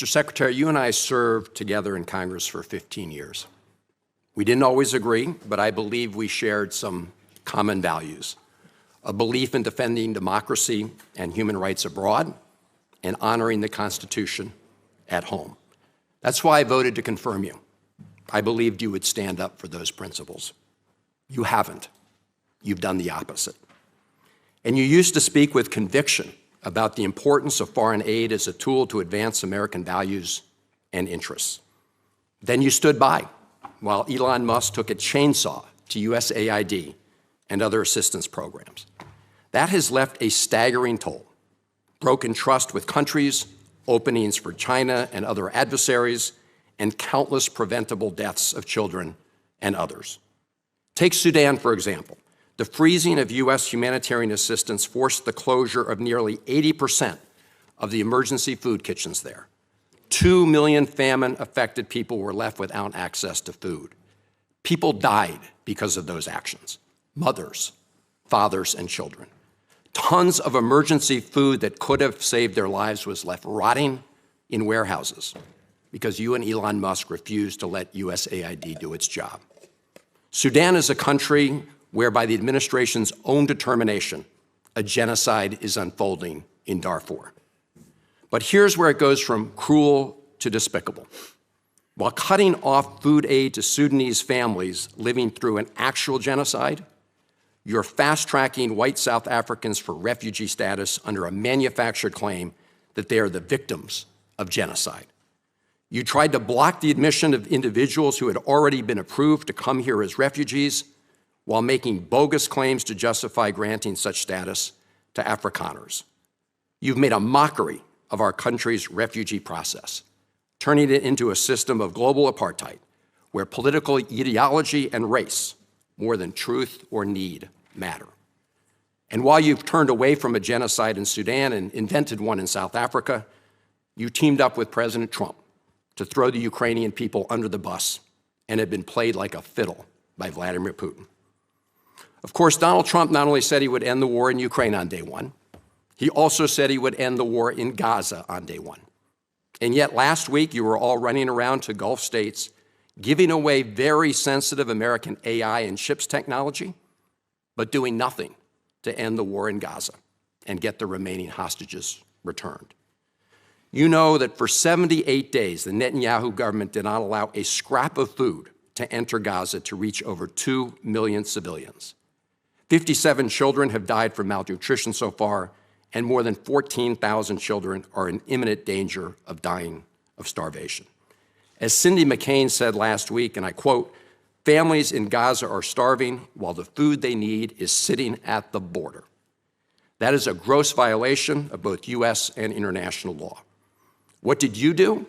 Mr. Secretary, you and I served together in Congress for 15 years. We didn't always agree, but I believe we shared some common values: a belief in defending democracy and human rights abroad, and honoring the Constitution at home. That's why I voted to confirm you. I believed you would stand up for those principles. You haven't. You've done the opposite. And you used to speak with conviction about the importance of foreign aid as a tool to advance American values and interests. Then you stood by while Elon Musk took a chainsaw to USAID and other assistance programs. That has left a staggering toll: broken trust with countries, openings for China and other adversaries, and countless preventable deaths of children and others. Take Sudan, for example. The freezing of U.S. humanitarian assistance forced the closure of nearly 80% of the emergency food kitchens there. 2 million famine-affected people were left without access to food. People died because of those actions: mothers, fathers, and children. Tons of emergency food that could have saved their lives was left rotting in warehouses because you and Elon Musk refused to let USAID do its job. Sudan is a country where, by the administration's own determination, a genocide is unfolding in Darfur. But here's where it goes from cruel to despicable. While cutting off food aid to Sudanese families living through an actual genocide, you're fast-tracking white South Africans for refugee status under a manufactured claim that they are the victims of genocide. You tried to block the admission of individuals who had already been approved to come here as refugees, while making bogus claims to justify granting such status to Afrikaners. You've made a mockery of our country's refugee process, turning it into a system of global apartheid, where political ideology and race, more than truth or need, matter. And while you've turned away from a genocide in Sudan and invented one in South Africa, you teamed up with President Trump to throw the Ukrainian people under the bus and have been played like a fiddle by Vladimir Putin. Of course, Donald Trump not only said he would end the war in Ukraine on day one, he also said he would end the war in Gaza on day one. And yet last week, you were all running around to Gulf states, giving away very sensitive American AI and chips technology, but doing nothing to end the war in Gaza and get the remaining hostages returned. You know that for 78 days, the Netanyahu government did not allow a scrap of food to enter Gaza to reach over 2 million civilians. 57 children have died from malnutrition so far, and more than 14,000 children are in imminent danger of dying of starvation. As Cindy McCain said last week, and I quote, "Families in Gaza are starving while the food they need is sitting at the border." That is a gross violation of both U.S. and international law. What did you do?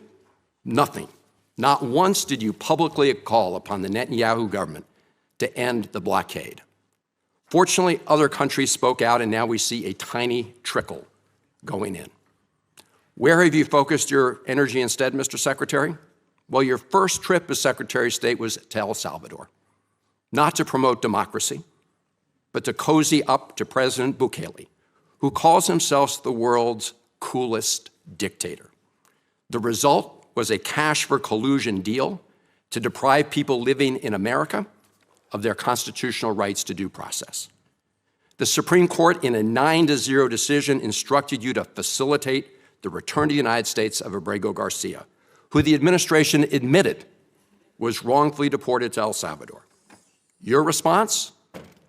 Nothing. Not once did you publicly call upon the Netanyahu government to end the blockade. Fortunately, other countries spoke out, and now we see a tiny trickle going in. Where have you focused your energy instead, Mr. Secretary? Well, your first trip as Secretary of State was to El Salvador, not to promote democracy, but to cozy up to President Bukele, who calls himself the world's coolest dictator. The result was a cash for collusion deal to deprive people living in America of their constitutional rights to due process. The Supreme Court, in a 9-0 decision, instructed you to facilitate the return to the United States of Abrego Garcia, who the administration admitted was wrongfully deported to El Salvador. Your response?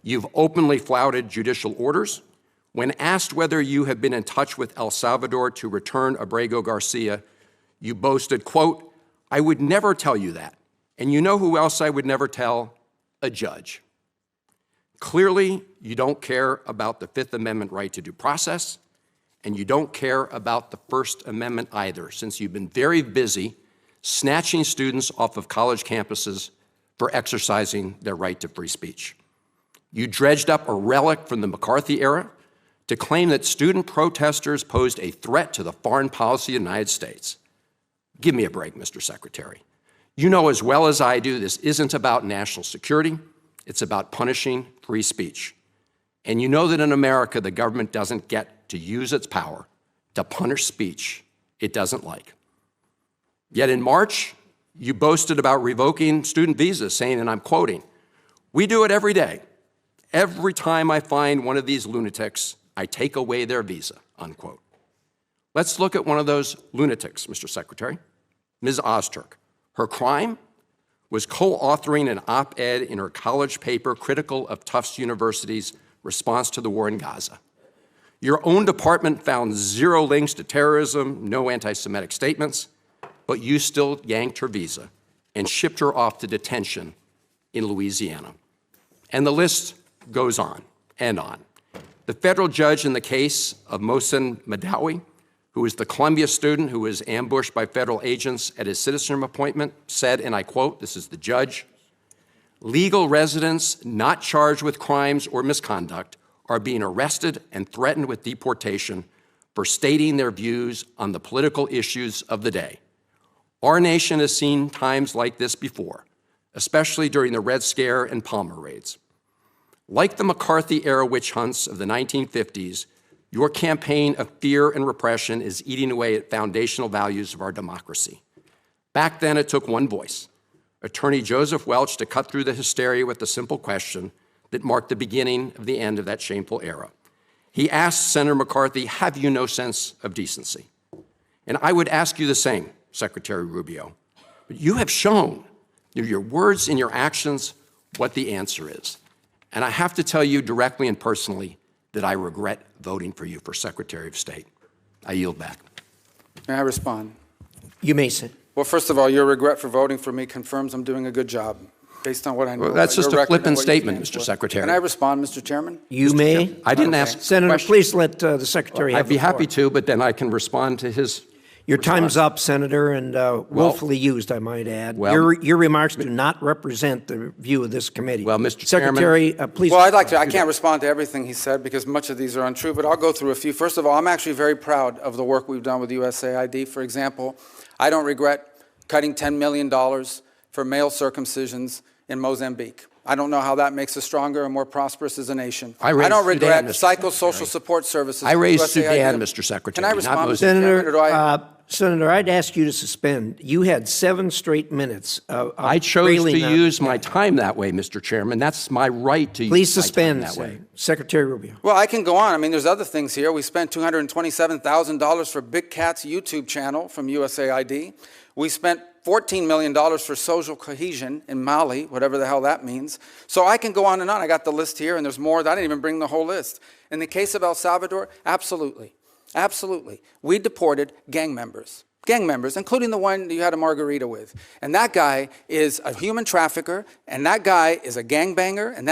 You've openly flouted judicial orders. When asked whether you have been in touch with El Salvador to return Abrego Garcia, you boasted, quote, "I would never tell you that. And you know who else I would never tell? A judge." Clearly, you don't care about the Fifth Amendment right to due process, and you don't care about the First Amendment either, since you've been very busy snatching students off of college campuses for exercising their right to free speech. You dredged up a relic from the McCarthy era to claim that student protesters posed a threat to the foreign policy of the United States. Give me a break, Mr. Secretary. You know as well as I do this isn't about national security, it's about punishing free speech. And you know that in America, the government doesn't get to use its power to punish speech it doesn't like. Yet in March, you boasted about revoking student visas, saying, and I'm quoting, "We do it every day. Every time I find one of these lunatics, I take away their visa," unquote. Let's look at one of those lunatics, Mr. Secretary, Ms. Ozturk. Her crime was co-authoring an op-ed in her college paper critical of Tufts University's response to the war in Gaza. Your own department found zero links to terrorism, no anti-Semitic statements, but you still yanked her visa and shipped her off to detention in Louisiana. And the list goes on and on. The federal judge in the case of Mohsen Madawi, who was the Columbia student who was ambushed by federal agents at his citizenship appointment, said, and I quote, this is the judge, "Legal residents not charged with crimes or misconduct are being arrested and threatened with deportation for stating their views on the political issues of the day. Our nation has seen times like this before, especially during the Red Scare and Palmer raids. Like the McCarthy-era witch hunts of the 1950s, your campaign of fear and repression is eating away at foundational values of our democracy. Back then, it took one voice, Attorney Joseph Welch, to cut through the hysteria with the simple question that marked the beginning of the end of that shameful era. He asked Senator McCarthy, have you no sense of decency? And I would ask you the same, Secretary Rubio. But you have shown through your words and your actions what the answer is. And I have to tell you directly and personally that I regret voting for you for Secretary of State. I yield back. May I respond? You may sit. Well, first of all, your regret for voting for me confirms I'm doing a good job, based on what I know. Well, that's about just your a record and flippant what you statement, stand Mr. for. Secretary. Can I respond, Mr. Chairman? You may. I didn't Okay. ask a Senator, question. please let the Secretary have I'd be the floor. happy to, but then I can respond to his Your response. time's up, Senator, and willfully used, I might add. Well- Your remarks do not represent the view of this committee. Well, Mr. Chairman- Secretary, please. Well, I'd like to. I can't respond to everything he said because much of these are untrue, but I'll go through a few. First of all, I'm actually very proud of the work we've done with USAID. For example, I don't regret cutting $10 million for male circumcisions in Mozambique. I don't know how that makes us stronger and more prosperous as a nation. I raised don't regret Sudan, Mr. psychosocial support services. I raised USAID. Sudan, Mr. Secretary, Can I not respond, Mr. Mozambique. Chairman, or do I? Senator, I'd ask you to suspend. You had 7 straight minutes of I chose railing to on- use my time that way, Mr. Chairman. That's my right to Please use my time suspend, that way. Secretary Rubio. Well, I can go on. I mean, there's other things here. We spent $227,000 for Big Cat's YouTube channel from USAID. We spent $14 million for social cohesion in Mali, whatever the hell that means. So I can go on and on. I got the list here, and there's more. I didn't even bring the whole list. In the case of El Salvador, absolutely. Absolutely. We deported gang members, including the one you had a margarita with. And that guy is a human trafficker, and that guy is a gangbanger, and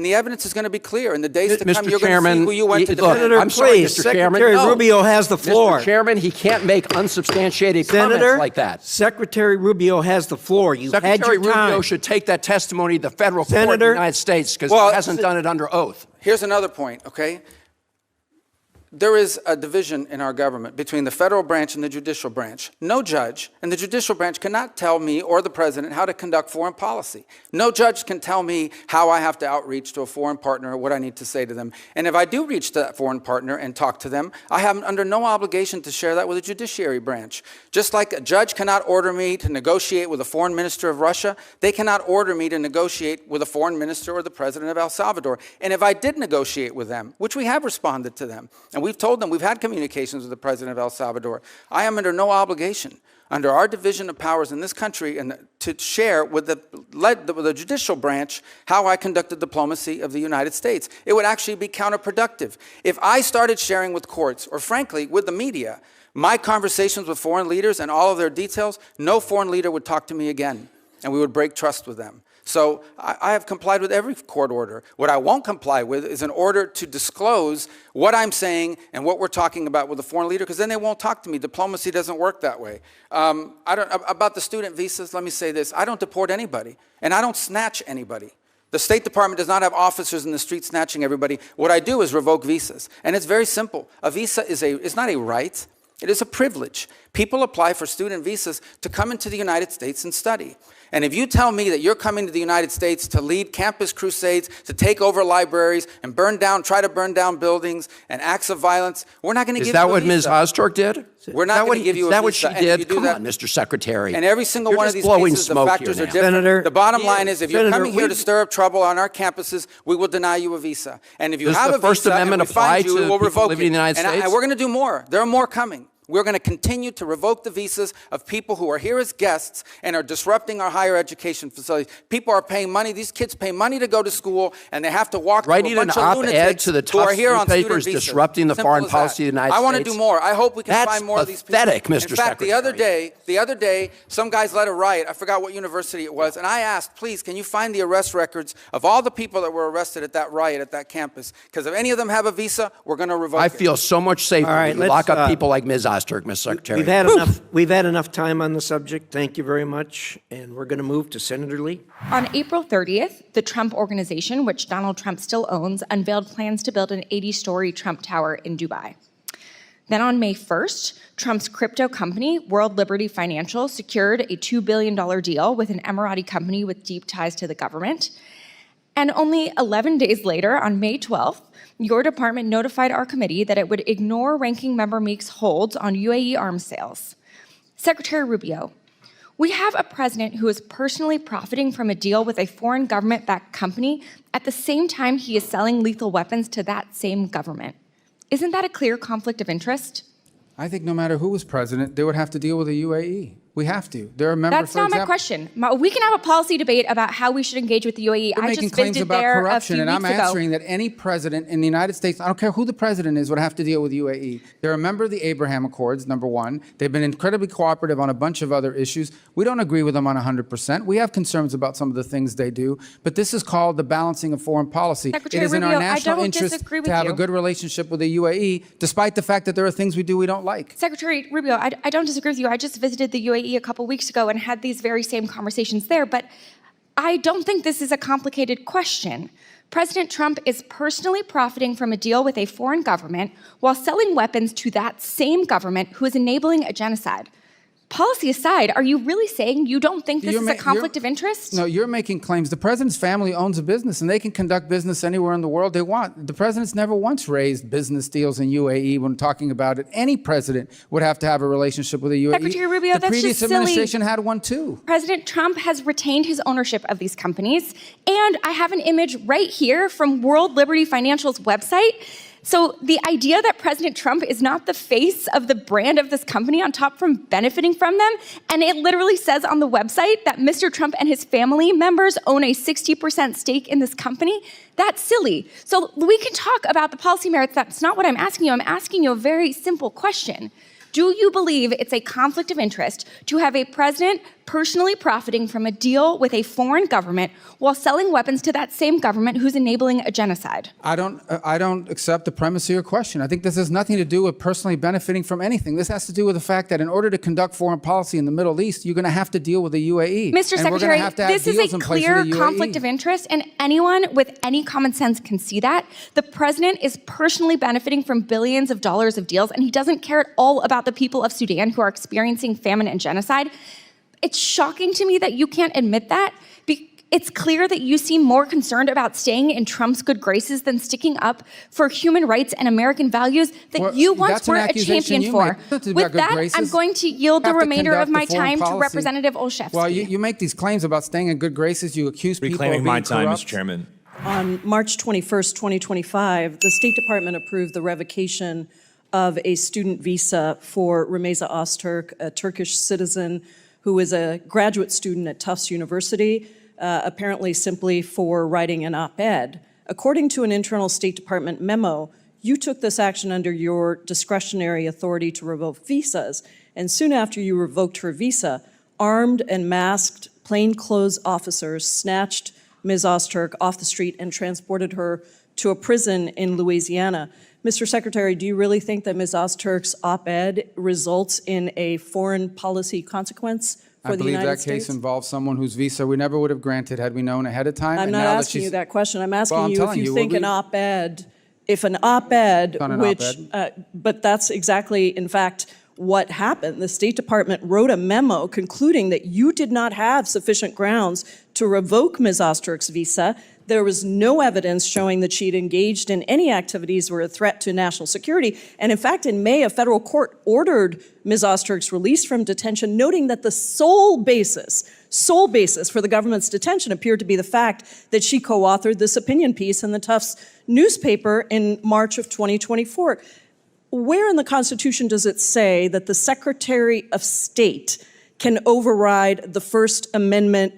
the evidence is going to be clear. In the days to come, Mr. you're Chairman, going to see who you went to look, defend. Senator, I'm sorry, please, Mr. Chairman. Secretary No. Rubio has the floor. Mr. Chairman, he can't make unsubstantiated Senator, comments like that. Secretary Rubio has the floor. You've had Secretary your time. Rubio should take that testimony to the federal court in the Senator- United States because Well, he hasn't done it under oath. Here's another point, okay? There is a division in our government between the federal branch and the judicial branch. No judge in the judicial branch cannot tell me or the president how to conduct foreign policy. No judge can tell me how I have to outreach to a foreign partner or what I need to say to them. And if I do reach to that foreign partner and talk to them, I have under no obligation to share that with the judiciary branch. Just like a judge cannot order me to negotiate with a foreign minister of Russia, they cannot order me to negotiate with a foreign minister or the president of El Salvador. And if I did negotiate with them, which we have responded to them, and we've told them we've had communications with the president of El Salvador, I am under no obligation under our division of powers in this country and to share with the judicial branch how I conducted diplomacy of the United States. It would actually be counterproductive. If I started sharing with courts, or frankly, with the media, my conversations with foreign leaders and all of their details, no foreign leader would talk to me again, and we would break trust with them. So I have complied with every court order. What I won't comply with is an order to disclose what I'm saying and what we're talking about with a foreign leader, because then they won't talk to me. Diplomacy doesn't work that way. About the student visas, let me say this. I don't deport anybody, and I don't snatch anybody. The State Department does not have officers in the street snatching everybody. What I do is revoke visas, and it's very simple. A visa is not a right. It is a privilege. People apply for student visas to come into the United States and study. And if you tell me that you're coming to the United States to lead campus crusades, to take over libraries and try to burn down buildings and acts of violence, we're not going to give you a visa. Is that what Ms. Ozturk did? We're not going to give you a visa. Is that what she did? Come that, on, Mr. Secretary. and every single You're one of just these blowing cases, the smoke factors here are now. different. Senator, the bottom line is, if you're Senator, coming here to stir up trouble on our campuses, we will deny you a visa. And if you Does have the a First visa Amendment and we find apply you, to we'll people revoke living in the United it. States? And we're going to do more. There are more coming. We're going to continue to revoke the visas of people who are here as guests and are disrupting our higher education facilities. People are paying money. These kids pay money to go to school, and they have to walk Writing through a an bunch of op-ed lunatics to the who are Tufts here on student newspapers visas. disrupting the Simple foreign as policy of the United I want to States? do more. I hope we can That's find more of these people. pathetic, Mr. In fact, the other Secretary. day, some guys led a riot. I forgot what university it was, and I asked, please, can you find the arrest records of all the people that were arrested at that riot at that campus? Because if any of them have a visa, we're going to revoke it. I feel so much safer All right, when you let's, lock up people like Ms. Ozturk, Mr. Secretary. We've had enough time on the subject. Thank you very much. And we're going to move to Senator Lee. On April 30th, the Trump Organization, which Donald Trump still owns, unveiled plans to build an 80-story Trump Tower in Dubai. Then on May 1st, Trump's crypto company, World Liberty Financial, secured a $2 billion deal with an Emirati company with deep ties to the government. And only 11 days later, on May 12th, your department notified our committee that it would ignore Ranking Member Meek's holds on UAE arms sales. Secretary Rubio, we have a president who is personally profiting from a deal with a foreign government-backed company at the same time he is selling lethal weapons to that same government. Isn't that a clear conflict of interest? I think no matter who was president, they would have to deal with the UAE. We have to. They're a member, That's not my question. We can have a policy debate about how we should engage with the UAE. They're I making just claims visited about there corruption, a and few I'm weeks ago. answering that any president in the United States, I don't care who the president is, would have to deal with UAE. They're a member of the Abraham Accords, number one. They've been incredibly cooperative on a bunch of other issues. We don't agree with them on 100%. We have concerns about some of the things they do, but this is called the balancing of foreign policy. Secretary It is in Rubio, our I national don't interest disagree with to have you. a good relationship with the UAE, despite the fact that there are things we do we don't like. Secretary Rubio, I don't disagree with you. I just visited the UAE a couple weeks ago and had these very same conversations there, but I don't think this is a complicated question. President Trump is personally profiting from a deal with a foreign government while selling weapons to that same government who is enabling a genocide. Policy aside, are you really saying you don't think this is a conflict of interest? No, you're making claims. The president's family owns a business, and they can conduct business anywhere in the world they want. The president's never once raised business deals in UAE when talking about it. Any president would have to have a relationship with the UAE. Secretary Rubio, the that's previous just silly. administration had one too. President Trump has retained his ownership of these companies, and I have an image right here from World Liberty Financial's website. So the idea that President Trump is not the face of the brand of this company on top from benefiting from them, and it literally says on the website that Mr. Trump and his family members own a 60% stake in this company, that's silly. So we can talk about the policy merits. That's not what I'm asking you. I'm asking you a very simple question. Do you believe it's a conflict of interest to have a president personally profiting from a deal with a foreign government while selling weapons to that same government who's enabling a genocide? I don't accept the premise of your question. I think this has nothing to do with personally benefiting from anything. This has to do with the fact that in order to conduct foreign policy in the Middle East, you're going to have to deal with the UAE. Mr. And we're Secretary, gonna have to have this is deals a in place with clear the UAE. conflict of interest, and anyone with any common sense can see that. The president is personally benefiting from billions of dollars of deals, and he doesn't care at all about the people of Sudan who are experiencing famine and genocide. It's shocking to me that you can't admit that. It's clear that you seem more concerned about staying in Trump's good graces than sticking up for human rights and American values that you once were a champion for. With that, I'm going to yield the remainder of my time to Representative Olszewski. Well, you make these claims about staying in good graces. You accuse people of being Reclaiming my time, corrupt. Mr. Chairman. On March 21st, 2025, the State Department approved the revocation of a student visa for Remeza Ozturk, a Turkish citizen who is a graduate student at Tufts University, apparently simply for writing an op-ed. According to an internal State Department memo, you took this action under your discretionary authority to revoke visas, and soon after you revoked her visa, armed and masked plainclothes officers snatched Ms. Ozturk off the street and transported her to a prison in Louisiana. Mr. Secretary, do you really think that Ms. Ozturk's op-ed results in a foreign policy consequence for the United States? I believe that case involves someone whose visa we never would have granted had we known ahead of time. I'm not asking you that question. I'm asking you if you think an op-ed, Not an which, op-ed. but that's exactly, in fact, what happened. The State Department wrote a memo concluding that you did not have sufficient grounds to revoke Ms. Osterk's visa. There was no evidence showing that she'd engaged in any activities that were a threat to national security. And in fact, in May, a federal court ordered Ms. Osterk's release from detention, noting that the sole basis for the government's detention appeared to be the fact that she co-authored this opinion piece in the Tufts newspaper in March of 2024. Where in the Constitution does it say that the Secretary of State can override the First Amendment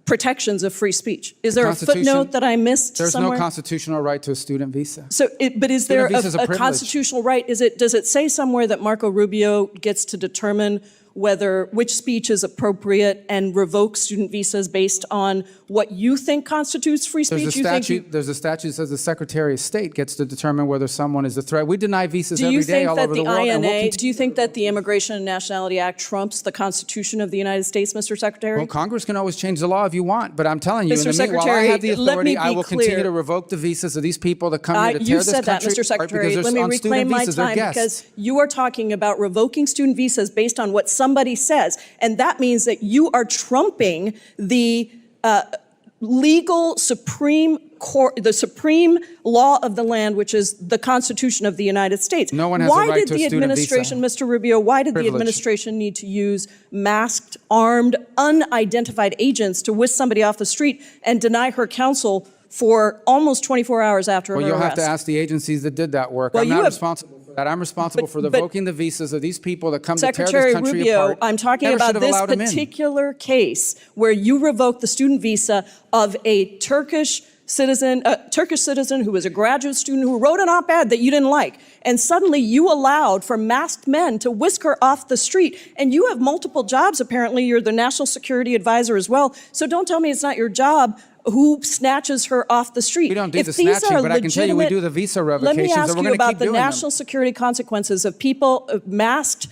protections of free speech? Is there a footnote that I missed somewhere? There's no constitutional right to a student visa. So, but is there a constitutional right? Does it say somewhere that Marco Rubio gets to determine which speech is appropriate and revoke student visas based on what you think constitutes free speech? There's a statute that says the Secretary of State gets to determine whether someone is a threat. We deny visas every day all over the world. Do you think that the Immigration and Nationality Act trumps the Constitution of the United States, Mr. Secretary? Well, Congress can always change the law if you want, but I'm telling you, Mr. while I have the authority, I will clear. continue to revoke the visas of these people that come here to tear You this said that, country Mr. Secretary. because Let me on reclaim student my visas, they're time guests. because you are talking about revoking student visas based on what somebody says, and that means that you are trumping the legal supreme court, the supreme law of the land, which is the Constitution of the United States. No one has a right to a student visa. Mr. Rubio, why did the administration need to use masked, armed, unidentified agents to whisk somebody off the street and deny her counsel for almost 24 hours after her arrest? Well, you'll have to ask the agencies that did that work. I'm not responsible for that. I'm responsible for revoking the visas of these people that come to tear this country apart. Secretary Rubio, I'm talking about this particular case where you revoked the student visa of a Turkish citizen who was a graduate student who wrote an op-ed that you didn't like. And suddenly you allowed for masked men to whisk her off the street. And you have multiple jobs, apparently. You're the national security advisor as well. So don't tell me it's not your job who snatches her off the street. We don't do the snatching, but I can tell you we do the visa revocations. Let me ask you about the national them. security consequences of people, masked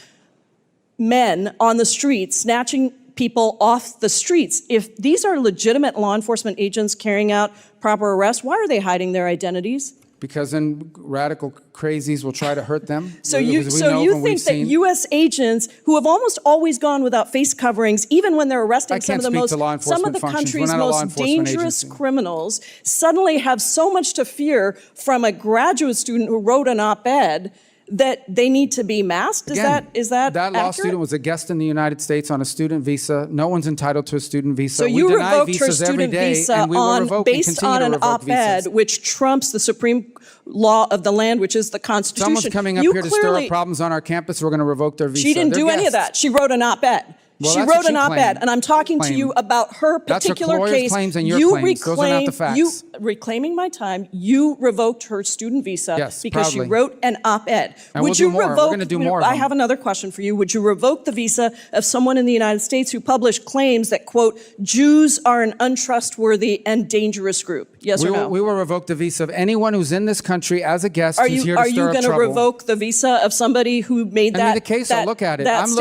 men on the streets, snatching people off the streets. If these are legitimate law enforcement agents carrying out proper arrests, why are they hiding their identities? Because then radical crazies will try to hurt them. So you think that U.S. agents who have almost always gone without face coverings, even when they're arresting some of the country's most dangerous criminals, suddenly have so much to fear from a graduate student who wrote an op-ed that they need to be masked? Is that that law student was a guest in the United States on a student visa. No one's entitled to a student visa. So you revoked her student visa based on an op-ed which trumps the supreme law of the land, which is the Constitution. Someone's coming up here to stir up problems on our campus. We're going to revoke their visa. She didn't do any of that. She wrote an op-ed. Well, she wrote an op-ed, and I'm talking to you about her particular case. Claims and your claims. Those are not the facts. Reclaiming my time, you revoked her student visa because she wrote an op-ed. And we'll do more. We're going to do more. I have another question for you. Would you revoke the visa of someone in the United States who published claims that, quote, Jews are an untrustworthy and dangerous group? Yes or no? We will revoke the visa of anyone who's in this country as a guest who's here to stir up trouble. Are you going to revoke the visa of somebody who made that? Send me the case. I'll look at it. I'm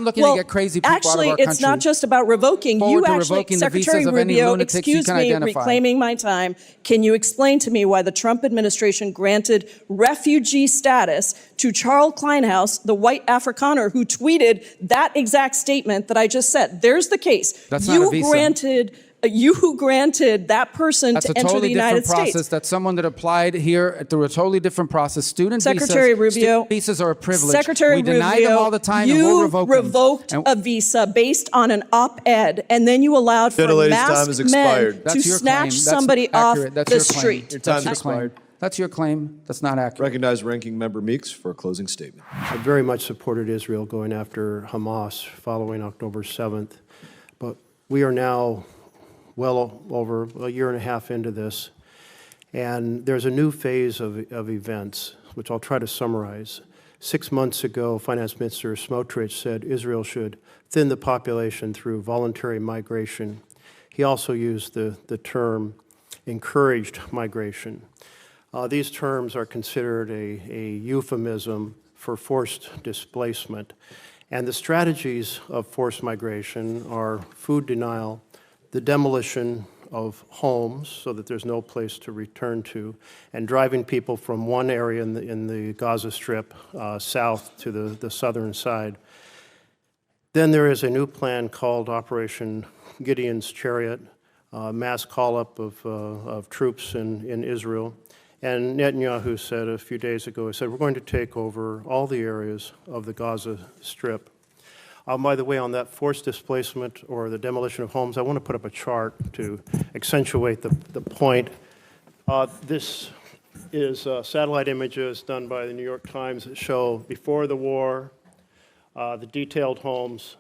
looking to get crazy people out of our country. Actually, it's not just about revoking. You actually, Secretary Rubio, excuse me, reclaiming my time. Can you explain to me why the Trump administration granted refugee status to Charles Kleinhaus, the white Afrikaner who tweeted that exact statement that I just said? There's the case. That's not a visa. You who granted that person to enter the United States. That's a totally different process. That's someone that applied here through a totally different process. Secretary Rubio, visas are a privilege. Secretary Rubio, deny them all the time and we'll revoke them. You revoked a visa based on an op-ed, and then you allowed for masked men to snatch somebody off the street. Your time is expired. That's your claim. That's not accurate. Recognize Ranking Member Meeks for a closing statement. I very much supported Israel going after Hamas following October 7th, but we are now well over a year and a half into this, and there's a new phase of events, which I'll try to summarize. 6 months ago, Finance Minister Smotrich said Israel should thin the population through voluntary migration. He also used the term encouraged migration. These terms are considered a euphemism for forced displacement, and the strategies of forced migration are food denial, the demolition of homes so that there's no place to return to, and driving people from one area in the Gaza Strip south to the southern side. Then there is a new plan called Operation Gideon's Chariot, mass call-up of troops in Israel. And Netanyahu said a few days ago, he said, we're going to take over all the areas of the Gaza Strip. By the way, on that forced displacement or the demolition of homes, I want to put up a chart to accentuate the point. This is satellite images done by the New York Times that show before the war, the detailed homes,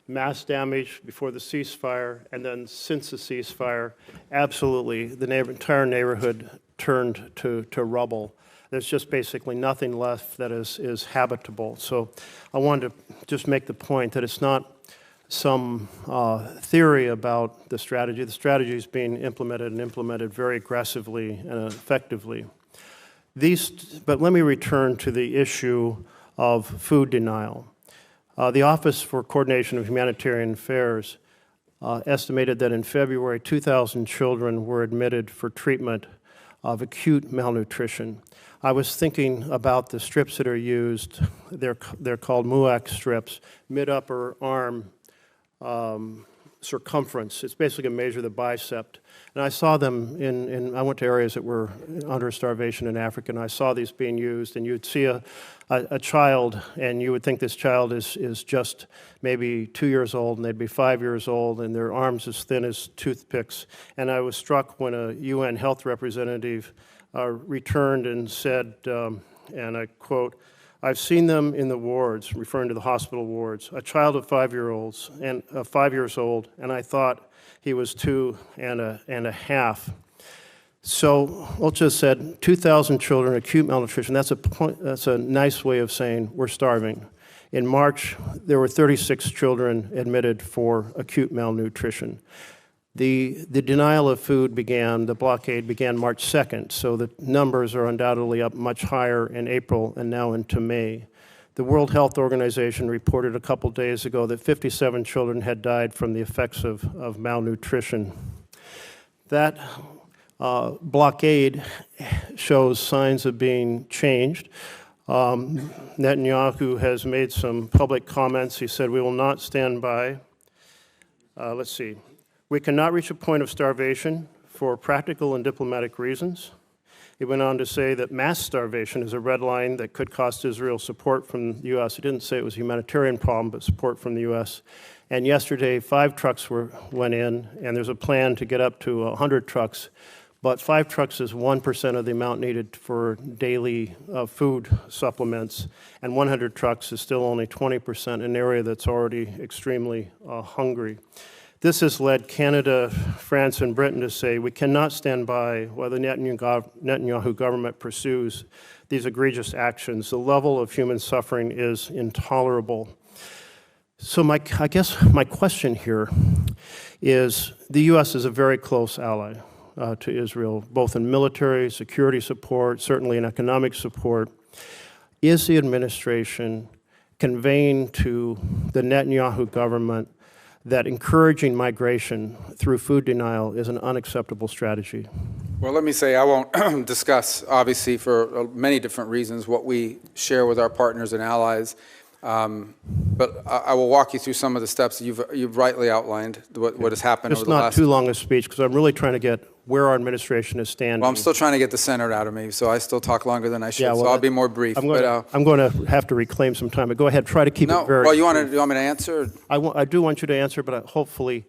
mass damage before the ceasefire, and then since the ceasefire, absolutely, the entire neighborhood turned to rubble. There's just basically nothing left that is habitable. So I wanted to just make the point that it's not some theory about the strategy. The strategy is being implemented and implemented very aggressively and effectively. But let me return to the issue of food denial. The Office for Coordination of Humanitarian Affairs estimated that in February, 2,000 children were admitted for treatment of acute malnutrition. I was thinking about the strips that are used. They're called MUAC strips, mid-upper arm circumference. It's basically a measure of the bicep. And I saw them I went to areas that were under starvation in Africa, and I saw these being used, and you'd see a child, and you would think this child is just maybe 2 years old, and they'd be 5 years old, and their arms as thin as toothpicks. And I was struck when a UN health representative returned and said, and I quote, "I've seen them in the wards," referring to the hospital wards, "a child of 5 years old, and I thought he was 2 and a half. So Ulcha said 2,000 children, acute malnutrition. That's a nice way of saying we're starving. In March, there were 36 children admitted for acute malnutrition. The denial of food the blockade began March 2nd, so the numbers are undoubtedly up much higher in April and now into May. The World Health Organization reported a couple days ago that 57 children had died from the effects of malnutrition. That blockade shows signs of being changed. Netanyahu has made some public comments. He said, "We will not stand by." Let's see. "We cannot reach a point of starvation for practical and diplomatic reasons." He went on to say that mass starvation is a red line that could cost Israel support from the U.S. He didn't say it was a humanitarian problem, but support from the U.S. And yesterday, 5 trucks went in, and there's a plan to get up to 100 trucks. But 5 trucks is 1% of the amount needed for daily food supplements, and 100 trucks is still only 20% in an area that's already extremely hungry. This has led Canada, France, and Britain to say we cannot stand by while the Netanyahu government pursues these egregious actions. The level of human suffering is intolerable. So I guess my question here is the U.S. is a very close ally to Israel, both in military, security support, certainly in economic support. Is the administration conveying to the Netanyahu government that encouraging migration through food denial is an unacceptable strategy? Well, let me say I won't discuss, obviously, for many different reasons, what we share with our partners and allies. But I will walk you through some of the steps you've rightly outlined, what has happened over the last... It's not too long a speech, because I'm really trying to get where our administration is standing. Well, I'm still trying to get the Senate out of me, so I still talk longer than I should, so I'll be more brief. I'm going to have to reclaim some time, but go ahead, try to keep it very... Well, you want me to answer? I do want you to answer, but hopefully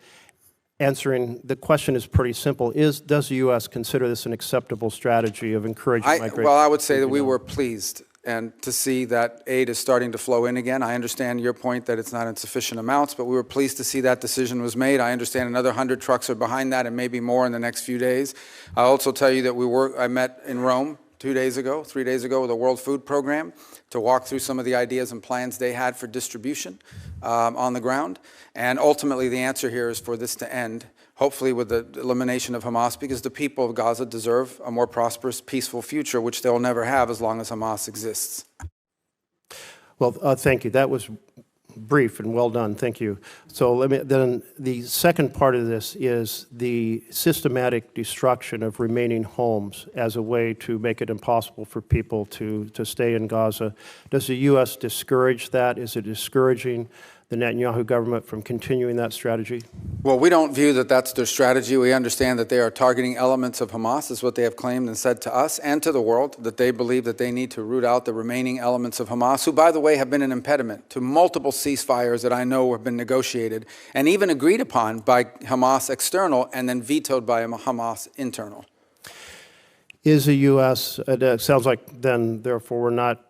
answering the question is pretty simple. Does the U.S. consider this an acceptable strategy of encouraging migration? Well, I would say that we were pleased and to see that aid is starting to flow in again. I understand your point that it's not in sufficient amounts, but we were pleased to see that decision was made. I understand another 100 trucks are behind that and maybe more in the next few days. I'll also tell you that I met in Rome 3 days ago with the World Food Program to walk through some of the ideas and plans they had for distribution on the ground. And ultimately the answer here is for this to end, hopefully with the elimination of Hamas, because the people of Gaza deserve a more prosperous, peaceful future, which they'll never have as long as Hamas exists. Well, thank you. That was brief and well done, thank you. So then the second part of this is the systematic destruction of remaining homes as a way to make it impossible for people to stay in Gaza. Does the U.S. discourage that? Is it discouraging the Netanyahu government from continuing that strategy? Well, we don't view that that's their strategy. We understand that they are targeting elements of Hamas, is what they have claimed and said to us and to the world, that they believe that they need to root out the remaining elements of Hamas, who, by the way, have been an impediment to multiple ceasefires that I know have been negotiated and even agreed upon by Hamas external and then vetoed by Hamas internal. Is the U.S., it sounds like then, therefore, we're not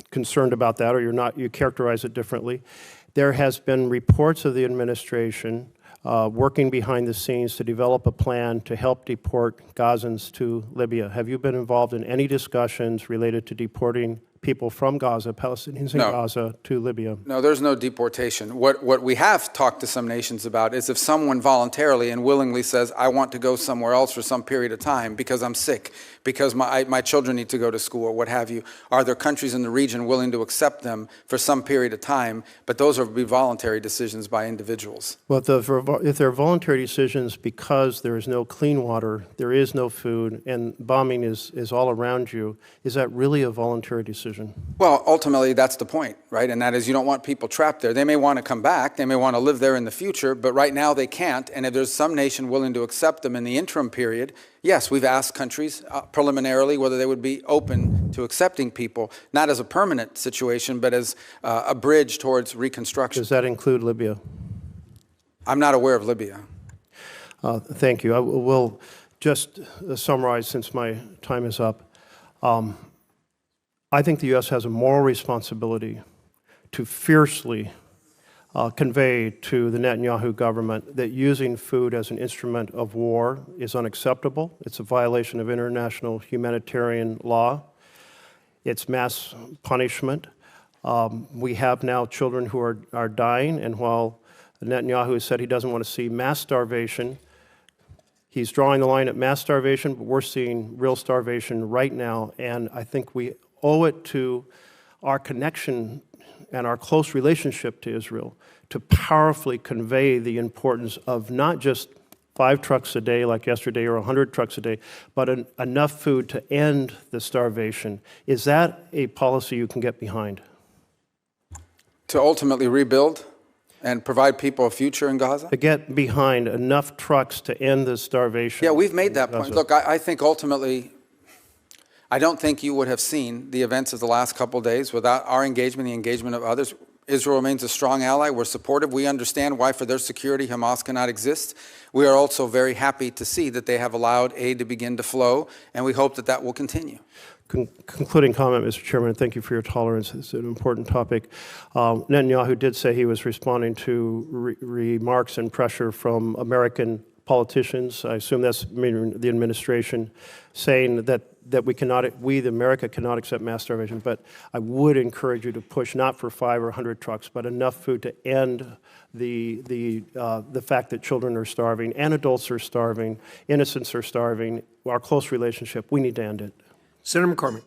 concerned about that, or you characterize it differently. There has been reports of the administration working behind the scenes to develop a plan to help deport Gazans to Libya. Have you been involved in any discussions related to deporting people from Gaza, Palestinians in Gaza, to Libya? No, there's no deportation. What we have talked to some nations about is if someone voluntarily and willingly says, I want to go somewhere else for some period of time because I'm sick, because my children need to go to school or what have you, are there countries in the region willing to accept them for some period of time? But those would be voluntary decisions by individuals. Well, if they're voluntary decisions because there is no clean water, there is no food, and bombing is all around you, is that really a voluntary decision? Well, ultimately, that's the point, right? And that is you don't want people trapped there. They may want to come back. They may want to live there in the future, but right now they can't. And if there's some nation willing to accept them in the interim period, yes, we've asked countries preliminarily whether they would be open to accepting people, not as a permanent situation, but as a bridge towards reconstruction. Does that include Libya? I'm not aware of Libya. Thank you. I will just summarize since my time is up. I think the U.S. has a moral responsibility to fiercely convey to the Netanyahu government that using food as an instrument of war is unacceptable. It's a violation of international humanitarian law. It's mass punishment. We have now children who are dying, and while Netanyahu has said he doesn't want to see mass starvation, he's drawing the line at mass starvation, but we're seeing real starvation right now, and I think we owe it to our connection and our close relationship to Israel to powerfully convey the importance of not just 5 trucks a day like yesterday or 100 trucks a day, but enough food to end the starvation. Is that a policy you can get behind? To ultimately rebuild and provide people a future in Gaza? To get behind enough trucks to end the starvation. Yeah, we've made that point. Look, I think ultimately, I don't think you would have seen the events of the last couple of days without our engagement, the engagement of others. Israel remains a strong ally. We're supportive. We understand why, for their security, Hamas cannot exist. We are also very happy to see that they have allowed aid to begin to flow, and we hope that that will continue. Concluding comment, Mr. Chairman, thank you for your tolerance. It's an important topic. Netanyahu did say he was responding to remarks and pressure from American politicians. I assume that's the administration, saying that we, America, cannot accept mass starvation. But I would encourage you to push not for 5 or 100 trucks, but enough food to end the fact that children are starving and adults are starving, innocents are starving. Our close relationship, we need to end it. Senator McCormick.